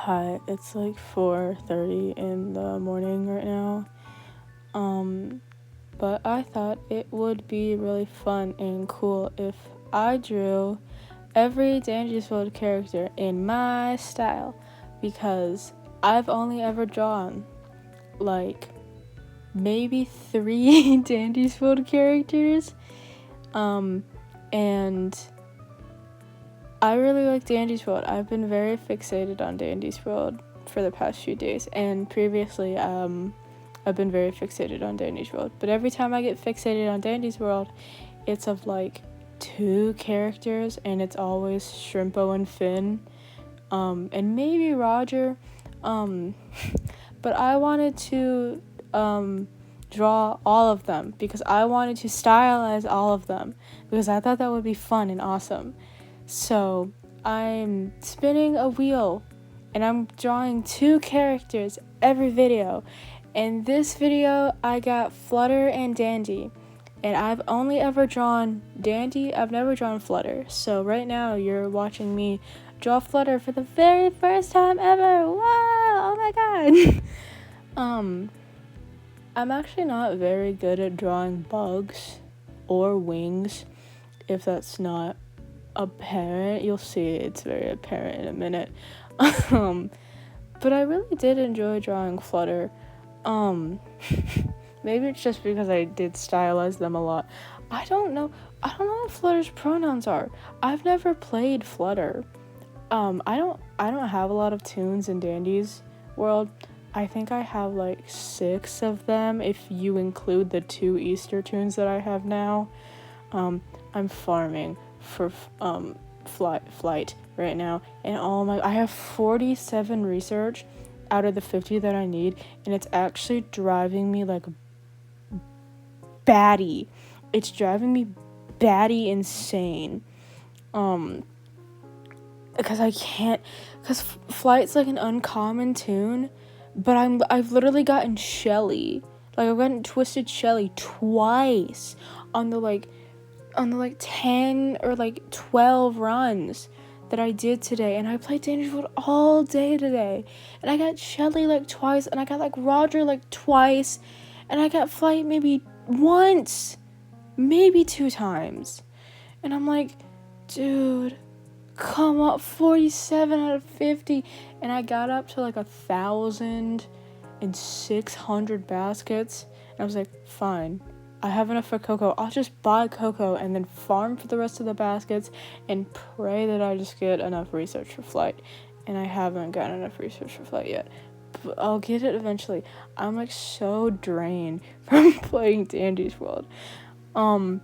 Hi, it's like 4:30 in the morning right now. But I thought it would be really fun and cool if I drew every Dandy's World character in my style, because I've only ever drawn like maybe 3 Dandy's World characters. And I really like Dandy's World. I've been very fixated on Dandy's World for the past few days, and previously I've been very fixated on Dandy's World. But every time I get fixated on Dandy's World, it's of like 2 characters, and it's always Shrimpo and Finn, and maybe Roger. But I wanted to draw all of them because I wanted to stylize all of them because I thought that would be fun and awesome. So I'm spinning a wheel and I'm drawing 2 characters every video. In this video, I got Flutter and Dandy. And I've only ever drawn Dandy, I've never drawn Flutter. So right now, you're watching me draw Flutter for the very first time ever. Wow! Oh my god! I'm actually not very good at drawing bugs or wings, if that's not apparent. You'll see it's very apparent in a minute. But I really did enjoy drawing Flutter. Maybe it's just because I did stylize them a lot. I don't know what Flutter's pronouns are. I've never played Flutter. I don't have a lot of tunes in Dandy's World. I think I have like 6 of them if you include the 2 Easter tunes that I have now. I'm farming for flight right now, and I have 47 research out of the 50 that I need, and it's actually driving me like batty. It's driving me batty insane. Because flight's like an uncommon tune, but I've literally gotten Shelly. Like I've gotten Twisted Shelly twice on the 10 or like 12 runs that I did today, and I played Dangerous World all day today, and I got Shelly like twice, and I got like Roger like twice, and I got Flight maybe once, maybe 2 times, and I'm like, dude, come up, 47 out of 50, and I got up to like 1,600 baskets, and I was like, fine, I have enough for cocoa. I'll just buy cocoa and then farm for the rest of the baskets and pray that I just get enough research for flight. And I haven't gotten enough research for flight yet, but I'll get it eventually. I'm like so drained from playing Dandy's World. What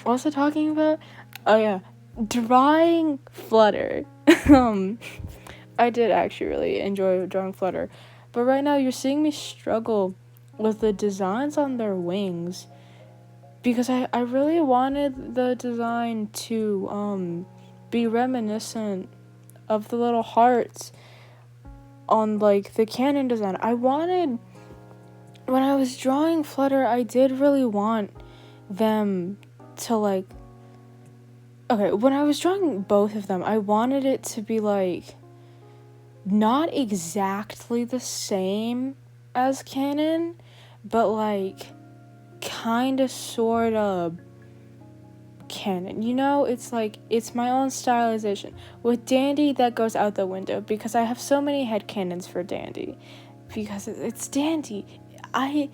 was I talking about? Oh yeah, drawing Flutter. I did actually really enjoy drawing Flutter, but right now you're seeing me struggle with the designs on their wings, because I really wanted the design to be reminiscent of the little hearts on like the canon design. When I was drawing Flutter, I did really want them to like, okay, when I was drawing both of them, I wanted it to be like not exactly the same as canon, but like kind of sort of canon, you know? It's like, it's my own stylization. With Dandy, that goes out the window because I have so many headcanons for Dandy because it's Dandy. I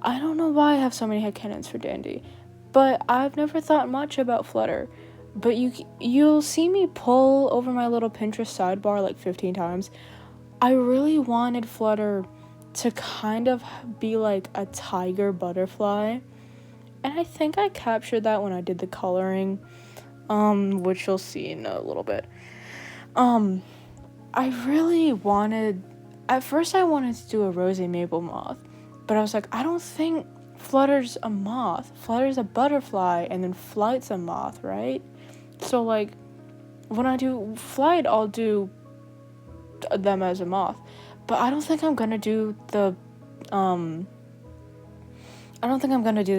don't know why I have so many headcanons for Dandy, but I've never thought much about Flutter. But you'll see me pull over my little Pinterest sidebar like 15 times. I really wanted Flutter to kind of be like a tiger butterfly, and I think I captured that when I did the coloring, which you'll see in a little bit. At first I wanted to do a rosy maple moth, but I was like, I don't think Flutter's a moth. Flutter's a butterfly, and then Flight's a moth, right? So like, when I do Flight, I'll do them as a moth. But I don't think I'm gonna do the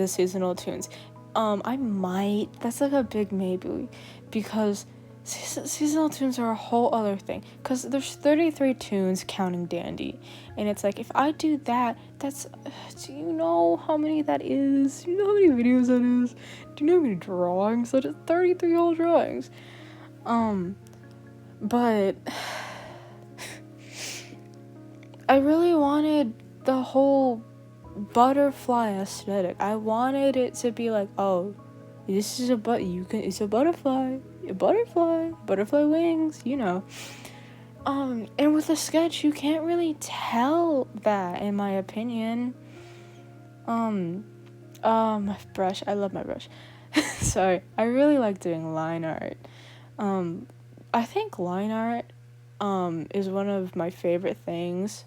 seasonal tunes. I might. That's like a big maybe, because seasonal tunes are a whole other thing, because there's 33 tunes counting Dandy, and it's like, if I do that, that's, do you know how many that is? Do you know how many videos that is? Do you know how many drawings? That is 33 whole drawings. But I really wanted the whole butterfly aesthetic. I wanted it to be like, oh, this is it's a butterfly wings, you know. And with a sketch, you can't really tell that, in my opinion. My brush, I love my brush. Sorry, I really like doing line art. I think line art, is one of my favorite things.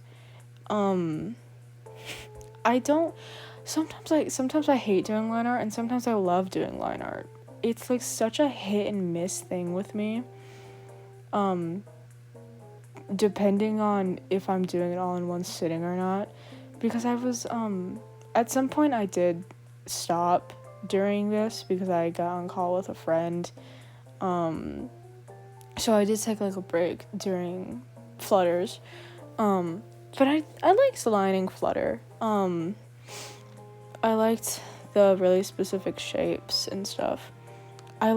Sometimes I hate doing line art, and sometimes I love doing line art. It's like such a hit and miss thing with me. Depending on if I'm doing it all in one sitting or not. Because I was, at some point I did stop during this because I got on call with a friend. So I did take like a break during Flutters. But I liked lining Flutter. I liked the really specific shapes and stuff. I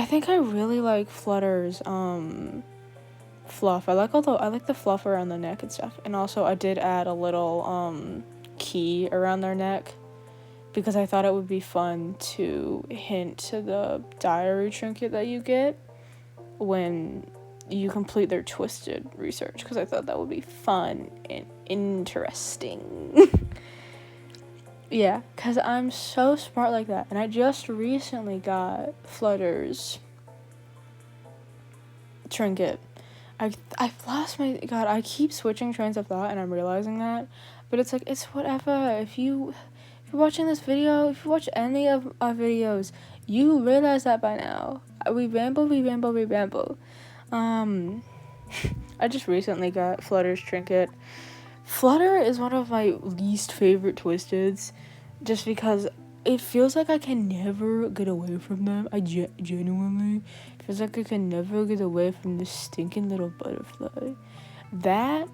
think I really like Flutter's fluff. I like the fluff around the neck and stuff. And also I did add a little key around their neck because I thought it would be fun to hint to the diary trinket that you get when you complete their twisted research, because I thought that would be fun and interesting. Yeah, because I'm so smart like that. And I just recently got Flutter's trinket. I've lost my... God, I keep switching trains of thought, and I'm realizing that. But it's like, it's whatever. If you're watching this video, if you watch any of our videos, you realize that by now. We ramble. I just recently got Flutter's trinket. Flutter is one of my least favorite twisteds, just because it feels like I can never get away from them. I genuinely feels like I can never get away from this stinking little butterfly. That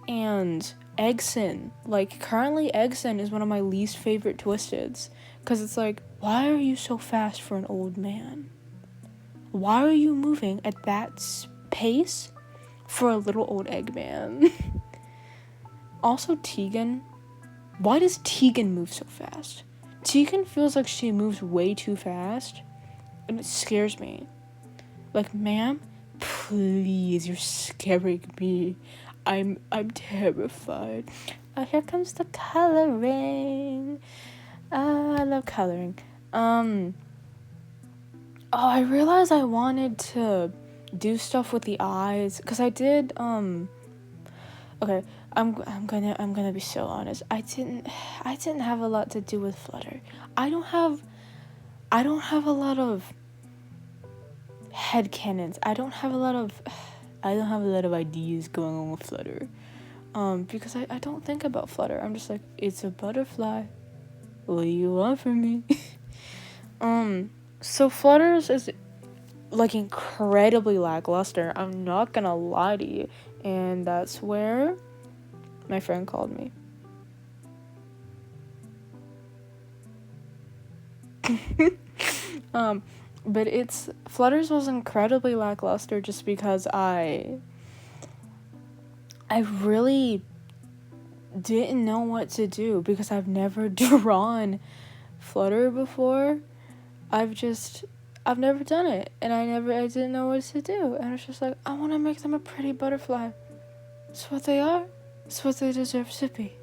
and Eggson. Like, currently Eggson is one of my least favorite twisteds, because it's like, why are you so fast for an old man? Why are you moving at that pace for a little old Eggman? Also, Tegan. Why does Tegan move so fast? Tegan feels like she moves way too fast, and it scares me. Like, ma'am, please, you're scaring me. I'm terrified. Oh, here comes the coloring. I love coloring. Oh, I realized I wanted to do stuff with the eyes, because I did, okay, I'm gonna be so honest. I didn't have a lot to do with Flutter. I don't have a lot of headcanons. I don't have a lot of ideas going on with Flutter. Because I don't think about Flutter. I'm just like, it's a butterfly. What do you want from me? So Flutters is like incredibly lackluster. I'm not gonna lie to you. And that's where my friend called me. But Flutters was incredibly lackluster just because I really didn't know what to do, because I've never drawn Flutter before. I've never done it, and I didn't know what to do, and I was just like, I want to make them a pretty butterfly. It's what they are. It's what they deserve to be.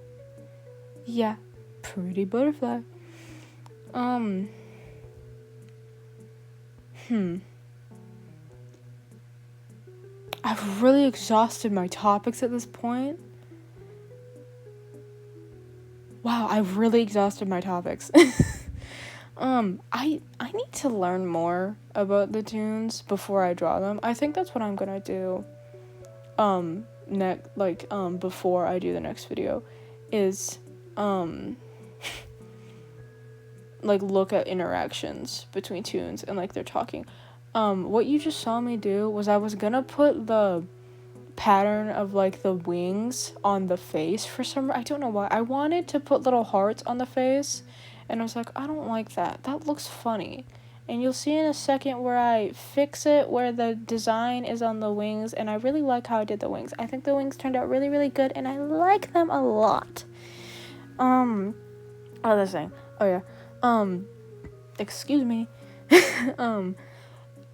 Yeah, pretty butterfly. I've really exhausted my topics at this point. Wow, I've really exhausted my topics. I need to learn more about the tunes before I draw them. I think that's what I'm gonna do. Before I do the next video, is look at interactions between tunes and they're talking. What you just saw me do was I was gonna put the pattern of like the wings on the face for some, I don't know why. I wanted to put little hearts on the face, and I was like, I don't like that. That looks funny. And you'll see in a second where I fix it where the design is on the wings, and I really like how I did the wings. I think the wings turned out really, really good, and I like them a lot. Other thing. Oh yeah. Excuse me.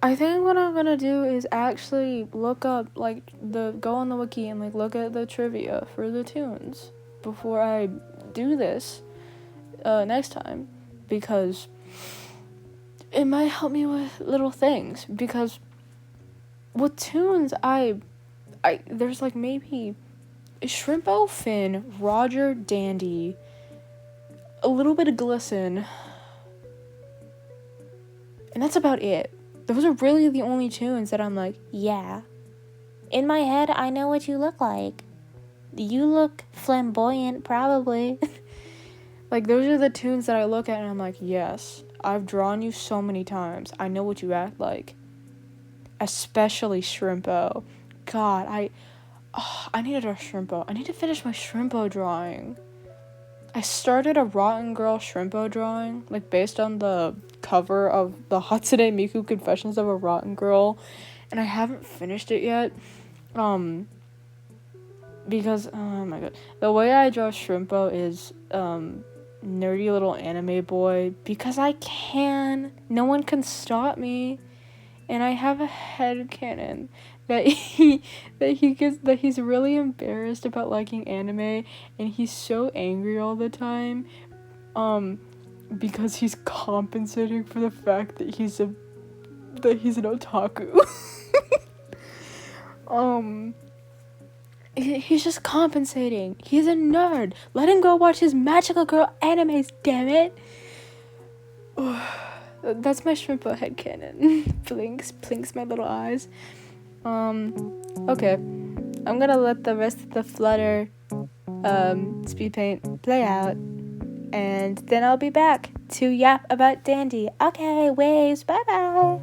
I think what I'm gonna do is actually look up, like, go on the wiki and, like, look at the trivia for the tunes before I do this, next time, because it might help me with little things, because with tunes, there's, like, maybe Shrimpo, Finn, Roger, Dandy, a little bit of Glisten, and that's about it. Those are really the only tunes that I'm like, yeah. In my head, I know what you look like. You look flamboyant, probably. Like, those are the tunes that I look at and I'm like, yes, I've drawn you so many times. I know what you act like. Especially Shrimpo. God, I need to draw Shrimpo. I need to finish my Shrimpo drawing. I started a Rotten Girl Shrimpo drawing, like, based on the cover of the Hatsune Miku Confessions of a Rotten Girl, and I haven't finished it yet, because, oh my god, the way I draw Shrimpo is, nerdy little anime boy, because I can, no one can stop me, and I have a headcanon that he's really embarrassed about liking anime, and he's so angry all the time, because he's compensating for the fact that he's an otaku. He's just compensating. He's a nerd. Let him go watch his magical girl animes, damn it. That's my Shrimpo headcanon. Blinks my little eyes. Okay. I'm gonna let the rest of the Flutter speed paint play out, and then I'll be back to yap about Dandy. Okay, waves, bye bye.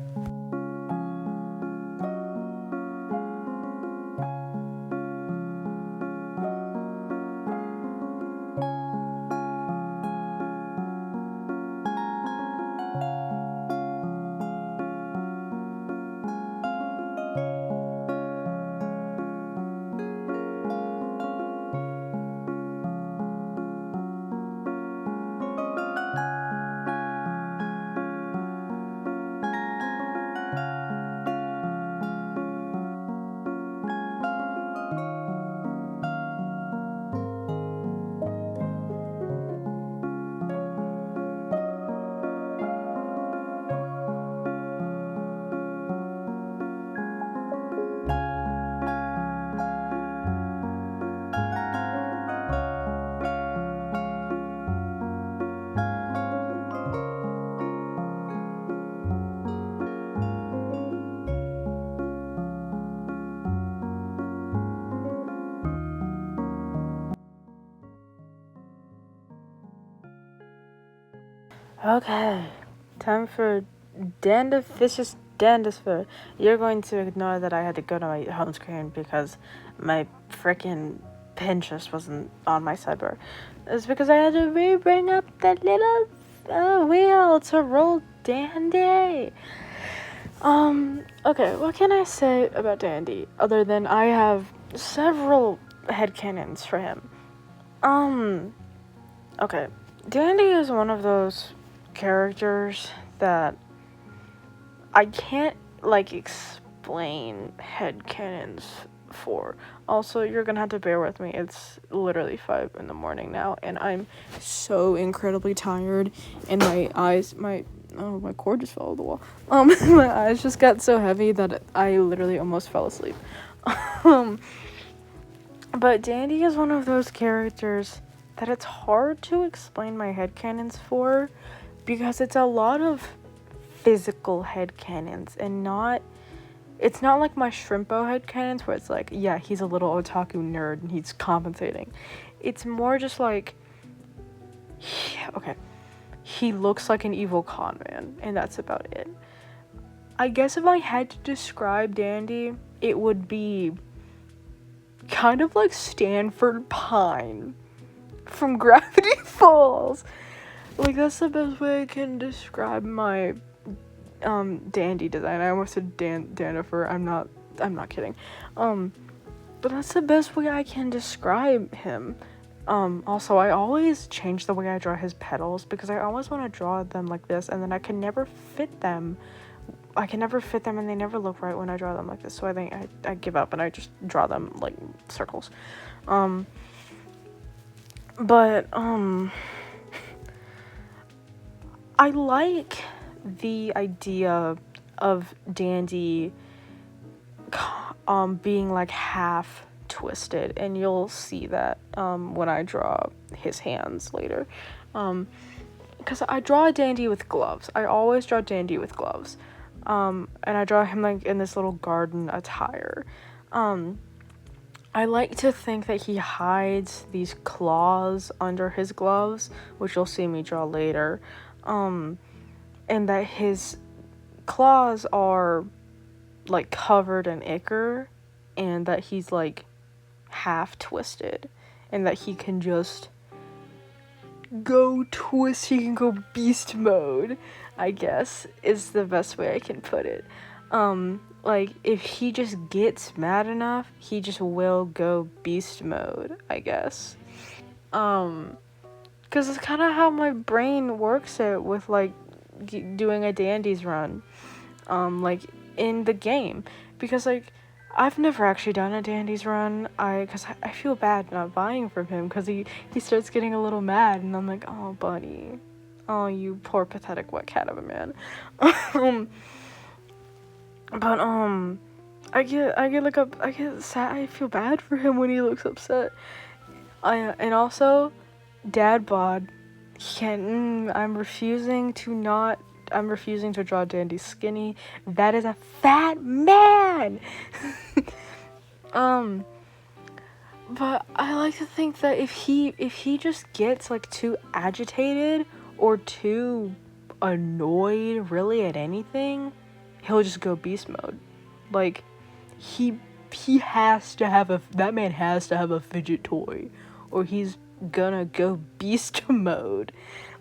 Okay, time for Dandifish's Dandisphere. You're going to ignore that I had to go to my home screen because my freaking Pinterest wasn't on my sidebar. It's because I had to bring up that little wheel to roll Dandy. Okay, what can I say about Dandy other than I have several headcanons for him? Okay, Dandy is one of those characters that I can't, like, explain headcanons for. Also, you're gonna have to bear with me. It's literally 5 a.m. now, and I'm so incredibly tired, and my cord just fell on the wall. My eyes just got so heavy that I literally almost fell asleep. But Dandy is one of those characters that it's hard to explain my headcanons for, because it's a lot of physical headcanons and it's not like my Shrimpo headcanons where it's like, yeah, he's a little otaku nerd and he's compensating. It's more just like, he looks like an evil con man, and that's about it. I guess if I had to describe Dandy, it would be kind of like Stanford Pine from Gravity Falls. Like, that's the best way I can describe my Dandy design. I almost said Danifer. I'm not kidding. But that's the best way I can describe him. Also, I always change the way I draw his petals because I always want to draw them like this, and then I can never fit them. And they never look right when I draw them like this. So I think I give up and I just draw them like circles. But I like the idea of Dandy being like half twisted, and you'll see that when I draw his hands later, because I draw a Dandy with gloves. I always draw Dandy with gloves, and I draw him like in this little garden attire. I like to think that he hides these claws under his gloves, which you'll see me draw later, and that his claws are like covered in ichor, and that he's like half twisted, and that he can just go beast mode, I guess, is the best way I can put it. Like, if he just gets mad enough, he just will go beast mode, I guess. Because it's kind of how my brain works it with, like, doing a Dandy's run, like, in the game. Because, like, I've never actually done a Dandy's run, because I feel bad not buying from him, because he starts getting a little mad, and I'm like, oh, buddy. Oh, you poor pathetic wet cat of a man. But, I get sad, I feel bad for him when he looks upset. And also, dad bod, I'm refusing to draw Dandy skinny. That is a fat man! But I like to think that if he just gets, like, too agitated or too annoyed, really, at anything, he'll just go beast mode. Like, that man has to have a fidget toy, or he's gonna go beast mode.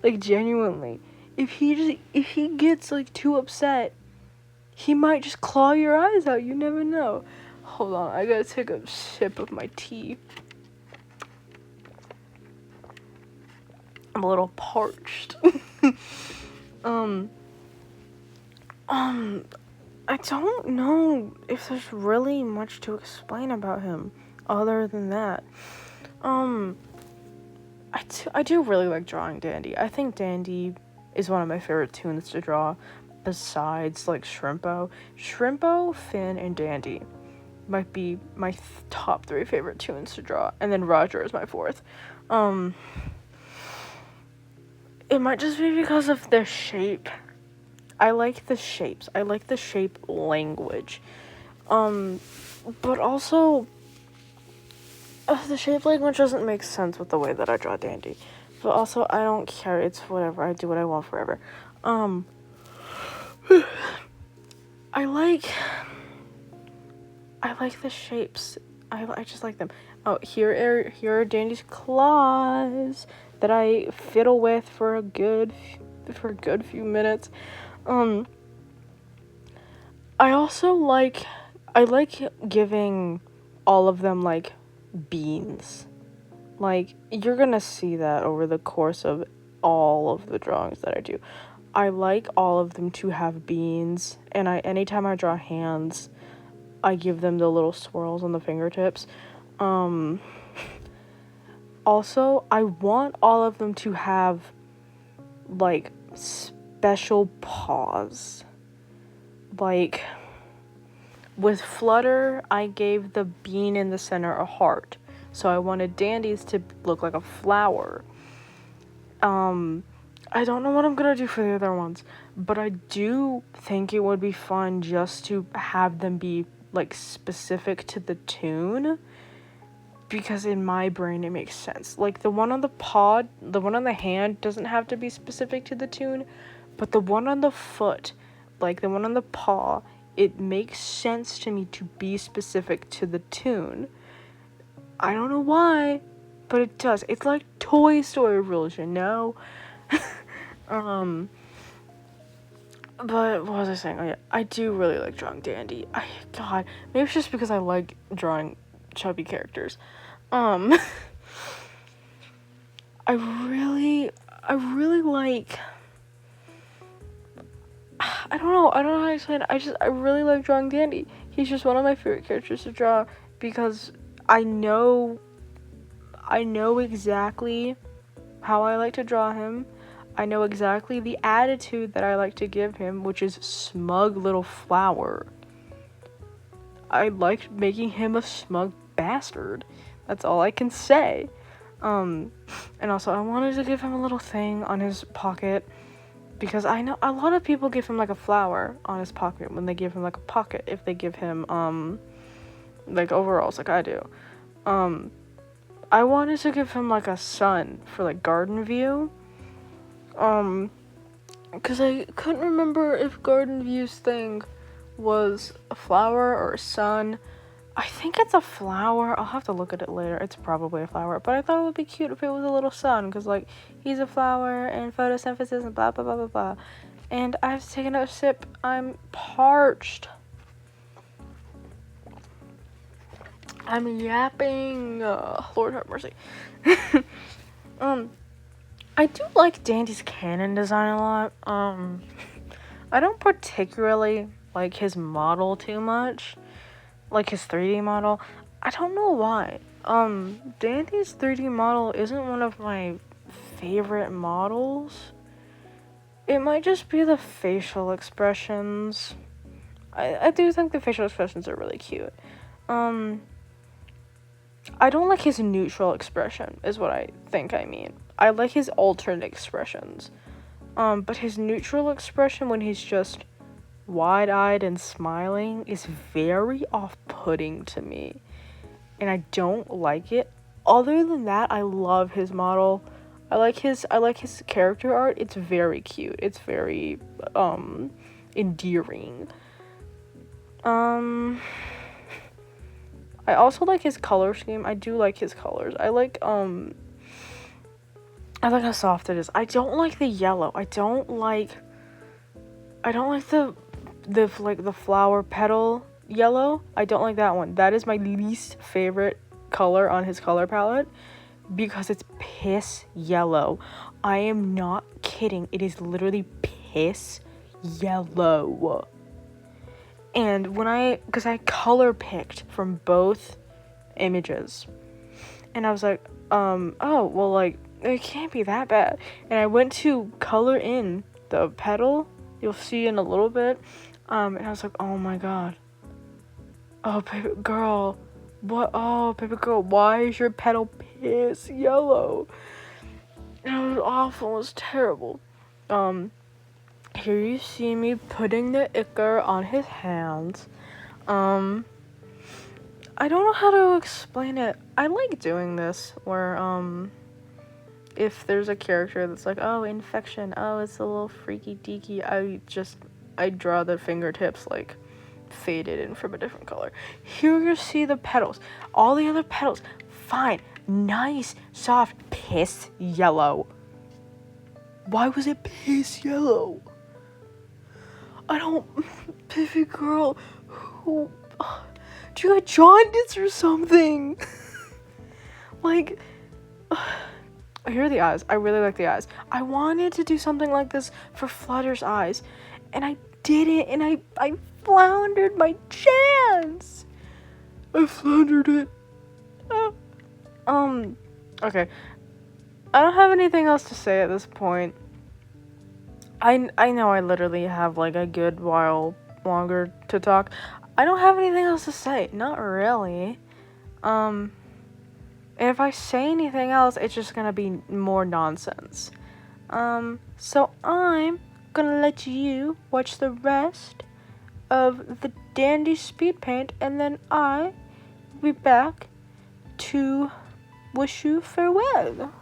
Like, genuinely. If he gets, like, too upset, he might just claw your eyes out. You never know. Hold on, I gotta take a sip of my tea. I'm a little parched. I don't know if there's really much to explain about him other than that. I do really like drawing Dandy. I think Dandy is one of my favorite toons to draw, besides, like, Shrimpo. Shrimpo, Finn, and Dandy might be my top 3 favorite toons to draw, and then Roger is my 4th. It might just be because of their shape. I like the shapes. I like the shape language. But also, the shape language doesn't make sense with the way that I draw Dandy. But also, I don't care. It's whatever. I do what I want forever. I like the shapes. I just like them. Oh, here are Dandy's claws that I fiddle with for a good few minutes. I like giving all of them, like, beans. Like, you're gonna see that over the course of all of the drawings that I do. I like all of them to have beans, and anytime I draw hands, I give them the little swirls on the fingertips. Also, I want all of them to have, like, special paws. Like, with Flutter, I gave the bean in the center a heart. So I wanted Dandy's to look like a flower. I don't know what I'm gonna do for the other ones, but I do think it would be fun just to have them be, like, specific to the toon, because in my brain it makes sense. Like, the one on the hand doesn't have to be specific to the toon, but the one on the foot, like the one on the paw, it makes sense to me to be specific to the toon. I don't know why, but it does. It's like Toy Story rules, you know? But what was I saying? Oh yeah, I do really like drawing Dandy. God, maybe it's just because I like drawing chubby characters. I really like, I don't know how to explain it. I really like drawing Dandy. He's just one of my favorite characters to draw because I know exactly how I like to draw him. I know exactly the attitude that I like to give him, which is smug little flower. I like making him a smug bastard. That's all I can say. And also I wanted to give him a little thing on his pocket because I know a lot of people give him like a flower on his pocket when they give him like a pocket, if they give him like overalls like I do. I wanted to give him like a sun for like garden view. Because I couldn't remember if Garden View's thing was a flower or a sun. I think it's a flower. I'll have to look at it later. It's probably a flower. But I thought it would be cute if it was a little sun. Because, like, he's a flower and photosynthesis and blah, blah, blah, blah, blah. And I've taken a sip. I'm parched. I'm yapping. Lord have mercy. I do like Dandy's cannon design a lot. I don't particularly like his model too much. Like his 3D model. I don't know why. Dandy's 3D model isn't one of my favorite models. It might just be the facial expressions. I do think the facial expressions are really cute. I don't like his neutral expression, is what I think I mean. I like his alternate expressions. But his neutral expression when he's just wide-eyed and smiling is very off-putting to me. And I don't like it. Other than that, I love his model. I like his character art. It's very cute. It's very endearing. I also like his color scheme. I do like his colors. I like how soft it is. I don't like the yellow. I don't like the flower petal yellow. I don't like that one. That is my least favorite color on his color palette because it's piss yellow. I am not kidding. It is literally piss yellow. And because I color picked from both images, and I was like, oh, well, like, it can't be that bad. And I went to color in the petal, you'll see in a little bit, and I was like, oh my god. Oh, baby girl, what? Oh, baby girl, why is your petal piss yellow? And it was awful, it was terrible. Here you see me putting the ichor on his hands. I don't know how to explain it. I like doing this where, if there's a character that's like, oh, infection, oh, it's a little freaky deaky, I draw the fingertips, like, faded in from a different color. Here you see the petals. All the other petals, fine, nice, soft, piss yellow. Why was it piss yellow? I don't, baby girl, who, do you got jaundice or something? Like, here are the eyes. I really like the eyes. I wanted to do something like this for Flutter's eyes, and I did it, and I floundered my chance. I floundered it. Okay. I don't have anything else to say at this point. I know I literally have like a good while longer to talk. I don't have anything else to say. Not really. And if I say anything else, it's just gonna be more nonsense. So I'm gonna let you watch the rest of the Dandy speed paint, and then I will be back to wish you farewell.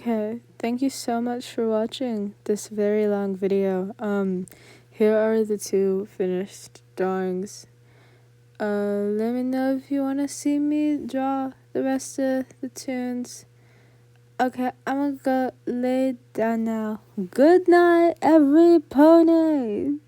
Okay, thank you so much for watching this very long video. Here are the 2 finished drawings. Let me know if you want to see me draw the rest of the tunes. Okay, I'm gonna go lay down now. Good night, every pony!